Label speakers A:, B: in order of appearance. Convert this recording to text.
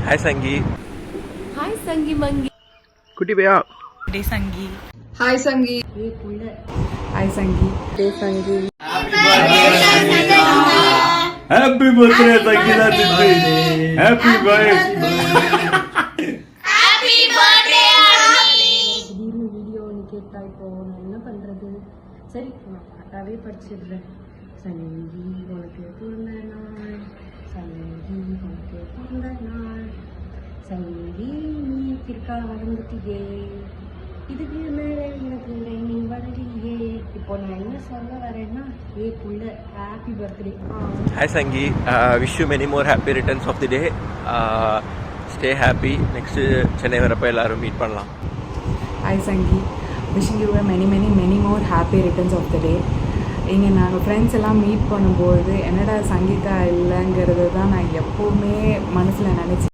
A: Hi Sangi.
B: Hi Sangi Mangi.
A: Kutti bhaiya.
C: Day Sangi.
D: Hi Sangi.
B: Hi Sangi.
D: Hey Sangi.
E: Happy birthday Sangeeta Chitri. Happy birthday.
B: திடீர்னு video நீ கேட்டா இப்போ நான் என்ன பண்றது? சரி நான் பாட்டாவே படிச்சிடுறேன். சங்கி உனக்கு பிறந்த நாள், சங்கி உனக்கு பிறந்த நாள், சங்கி நீ பிற்கா வளர்ந்துட்டியே, இதுக்கு மேலே எனக்கு இல்லை நீ வளரியே. இப்போ நான் என்ன சொல்ல வரேன்னா ஏ புள்ள happy birthday.
A: Hi Sangi. Wish you many more happy returns of the day. Stay happy. Next Chennai வரப்போ எல்லாரும் மீட் பண்ணலாம்.
F: Hi Sangi, wishing you many more happy returns of the day. இங்கே நாங்கள் ஃப்ரெண்ட்ஸ் எல்லாம் மீட் பண்ணும்போது என்னடா சங்கீதா இல்லைங்கிறது தான் நான் எப்போவுமே மனசில் நினச்சி